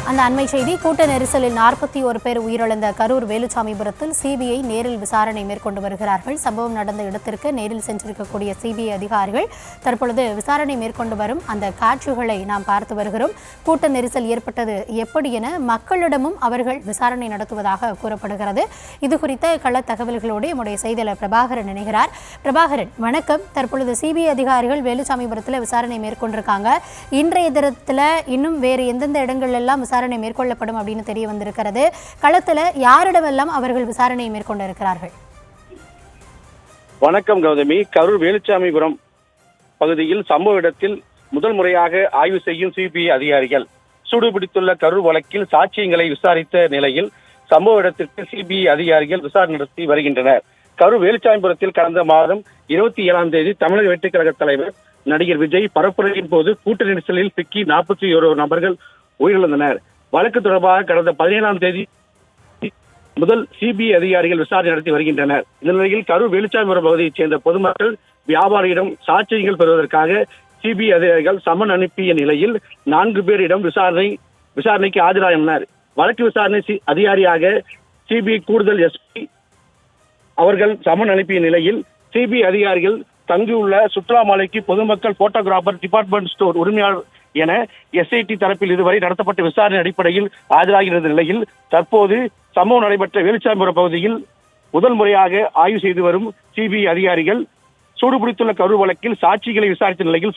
அந்த அண்மை செய்தி. கூட்ட நெரிசலில் 41 பேர் உயிரிழந்த கரூர் வேலுச்சாமிபுரத்தில் சிபிஐ நேரில் விசாரணை மேற்கொண்டு வருகிறார்கள். சம்பவம் நடந்த இடத்திற்கு நேரில் சென்றிருக்கக்கூடிய சிபிஐ அதிகாரிகள் தற்பொழுது விசாரணை மேற்கொண்டு வரும் அந்த காட்சிகளை நாம் பார்த்து வருகிறோம். கூட்ட நெரிசல் ஏற்பட்டது எப்படி என மக்களிடமும் அவர்கள் விசாரணை நடத்துவதாக கூறப்படுகிறது. இது குறித்த கள தகவல்களோடு நம்முடைய செய்தியாளர் பிரபாகரன் இணைகிறார். பிரபாகரன், வணக்கம். தற்பொழுது சிபிஐ அதிகாரிகள் வேலுச்சாமிபுரத்தில் விசாரணை மேற்கொண்டிருக்காங்க. இன்றைய தினத்தில் இன்னும் வேறு எந்தெந்த இடங்கள் எல்லாம் விசாரணை மேற்கொள்ளப்படும் அப்படின்னு தெரிய வந்திருக்கிறது. களத்துல யாரிடமெல்லாம் அவர்கள் விசாரணையை மேற்கொண்டு இருக்கிறார்கள்? வணக்கம் கௌதமி. கரூர் வேலுச்சாமிபுரம் பகுதியில் சம்பவ இடத்தில் முதல் முறையாக ஆய்வு செய்யும் சிபிஐ அதிகாரிகள் சூடுபிடித்துள்ள கரூர் வழக்கில் சாட்சியங்களை விசாரித்த நிலையில் சம்பவ இடத்திற்கு சிபிஐ அதிகாரிகள் விசாரணை நடத்தி வருகின்றனர். கரூர் வேலுச்சாமிபுரத்தில் கடந்த மாதம் 27ஆம் தேதி தமிழக வெற்றிக் கழக தலைவர் நடிகர் விஜய் பரப்புரையின் போது கூட்ட நெரிசலில் சிக்கி 41 நபர்கள் உயிரிழந்தனர். வழக்கு தொடர்பாக கடந்த 17ஆம் தேதி முதல் சிபிஐ அதிகாரிகள் விசாரணை நடத்தி வருகின்றனர். இந்த நிலையில் கரூர் வேலுச்சாமிபுரம் பகுதியைச் சேர்ந்த பொதுமக்கள் வியாபாரியிடம் சாட்சியங்கள் பெறுவதற்காக சிபிஐ அதிகாரிகள் சமன் அனுப்பிய நிலையில் 4 பேரிடம் விசாரணைக்கு ஆஜராகினர். வழக்கு விசாரணை அதிகாரியாக சிபிஐ கூடுதல் எஸ்பி அவர்கள் சமன் அனுப்பிய நிலையில் சிபிஐ அதிகாரிகள் தங்கியுள்ள சுற்றுலா மாலைக்கு பொதுமக்கள் போட்டோகிராபர் டிபார்ட்மெண்ட் ஸ்டோர் உரிமையாளர் என எஸ்ஐடி தரப்பில் இதுவரை நடத்தப்பட்ட விசாரணை அடிப்படையில் ஆஜராகியிருந்த நிலையில் தற்போது சம்பவம் நடைபெற்ற வேலுச்சாமிபுரம் பகுதியில் முதல் முறையாக ஆய்வு செய்து வரும் சிபிஐ அதிகாரிகள் சூடுபிடித்துள்ள கரூர் வழக்கில் சாட்சிகளை விசாரித்த நிலையில்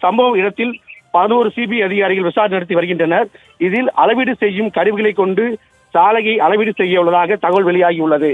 சம்பவ இடத்தில் 11 சிபிஐ அதிகாரிகள் விசாரணை நடத்தி வருகின்றனர். இதில் அளவீடு செய்யும் கருவிகளை கொண்டு சாலையை அளவீடு செய்ய உள்ளதாக தகவல் வெளியாகியுள்ளது.